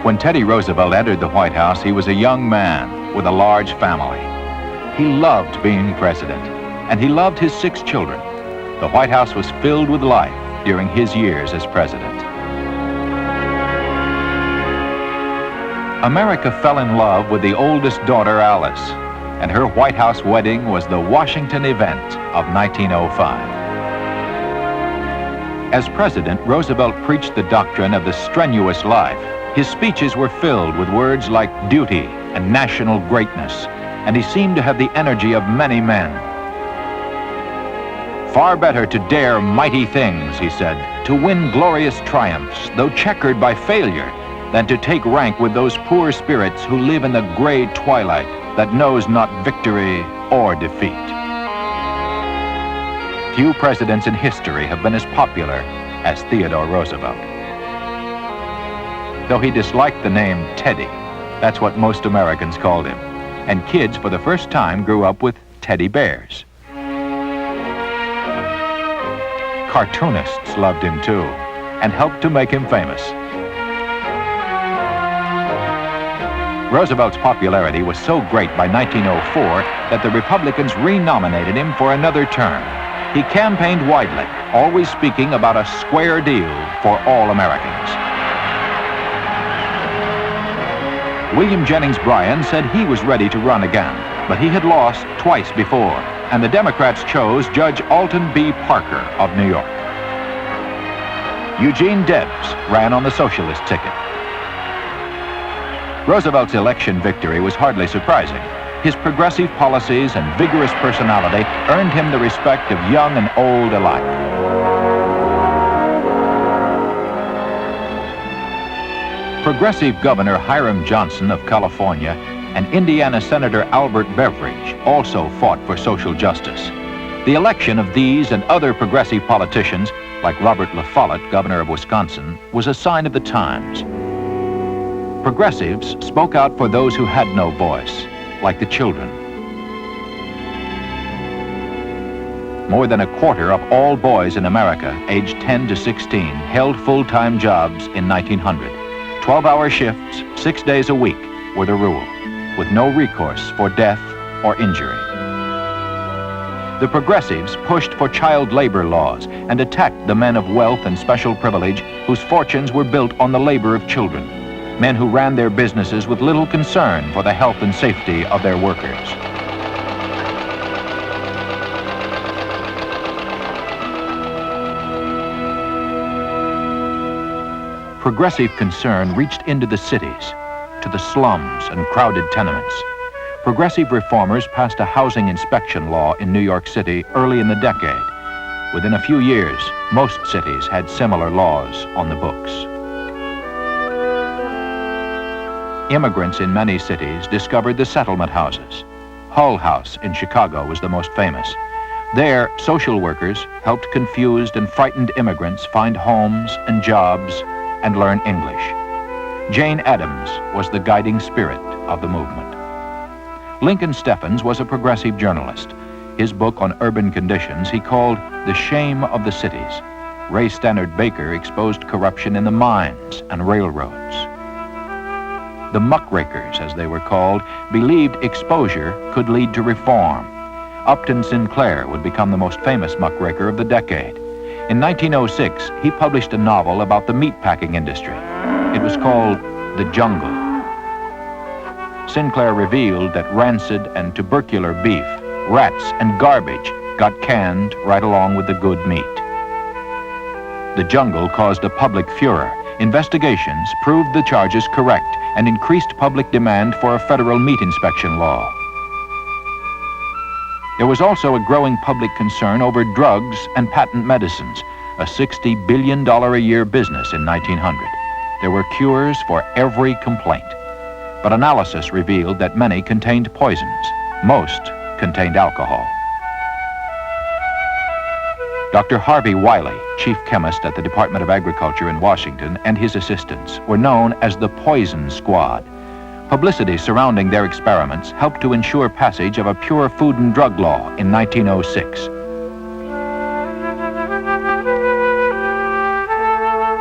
When Teddy Roosevelt entered the White House, he was a young man with a large family. He loved being president, and he loved his 6 children. The White House was filled with life during his years as president. America fell in love with the oldest daughter, Alice, and her White House wedding was the Washington event of 1905. As president, Roosevelt preached the doctrine of the strenuous life. His speeches were filled with words like duty and national greatness, and he seemed to have the energy of many men. Far better to dare mighty things, he said, to win glorious triumphs, though checkered by failure, than to take rank with those poor spirits who live in the gray twilight that knows not victory or defeat. Few presidents in history have been as popular as Theodore Roosevelt. Though he disliked the name Teddy, that's what most Americans called him, and kids for the first time grew up with teddy bears. Cartoonists loved him too, and helped to make him famous. Roosevelt's popularity was so great by 1904 that the Republicans renominated him for another term. He campaigned widely, always speaking about a square deal for all Americans. William Jennings Bryan said he was ready to run again, but he had lost twice before, and the Democrats chose Judge Alton B. Parker of New York. Eugene Debs ran on the socialist ticket. Roosevelt's election victory was hardly surprising. His progressive policies and vigorous personality earned him the respect of young and old alike. Progressive Governor Hiram Johnson of California and Indiana Senator Albert Beveridge also fought for social justice. The election of these and other progressive politicians, like Robert La Follette, governor of Wisconsin, was a sign of the times. Progressives spoke out for those who had no voice, like the children. More than a quarter of all boys in America, aged 10 to 16, held full-time jobs in 1900. 12-hour shifts, 6 days a week were the rule, with no recourse for death or injury. The progressives pushed for child labor laws and attacked the men of wealth and special privilege whose fortunes were built on the labor of children, men who ran their businesses with little concern for the health and safety of their workers. Progressive concern reached into the cities, to the slums and crowded tenements. Progressive reformers passed a housing inspection law in New York City early in the decade. Within a few years, most cities had similar laws on the books. Immigrants in many cities discovered the settlement houses. Hull House in Chicago was the most famous. There, social workers helped confused and frightened immigrants find homes and jobs and learn English. Jane Addams was the guiding spirit of the movement. Lincoln Steffens was a progressive journalist. His book on urban conditions he called The Shame of the Cities. Ray Stannard Baker exposed corruption in the mines and railroads. The muckrakers, as they were called, believed exposure could lead to reform. Upton Sinclair would become the most famous muckraker of the decade. In 1906, he published a novel about the meatpacking industry. It was called The Jungle. Sinclair revealed that rancid and tubercular beef, rats, and garbage got canned right along with the good meat. The Jungle caused a public furor. Investigations proved the charges correct and increased public demand for a federal meat inspection law. There was also a growing public concern over drugs and patent medicines, a $60 billion a year business in 1900. There were cures for every complaint. But analysis revealed that many contained poisons. Most contained alcohol. Dr. Harvey Wiley, chief chemist at the Department of Agriculture in Washington, and his assistants were known as the Poison Squad. Publicity surrounding their experiments helped to ensure passage of a pure food and drug law in 1906.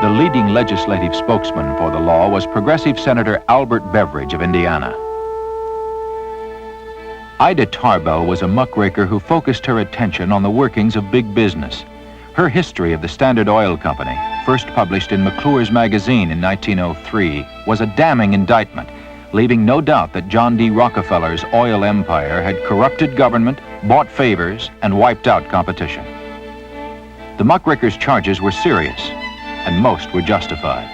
The leading legislative spokesman for the law was Progressive Senator Albert Beveridge of Indiana. Ida Tarbell was a muckraker who focused her attention on the workings of big business. Her history of the Standard Oil Company, first published in McClure's magazine in 1903, was a damning indictment, leaving no doubt that John D. Rockefeller's oil empire had corrupted government, bought favors, and wiped out competition. The muckrakers' charges were serious, and most were justified.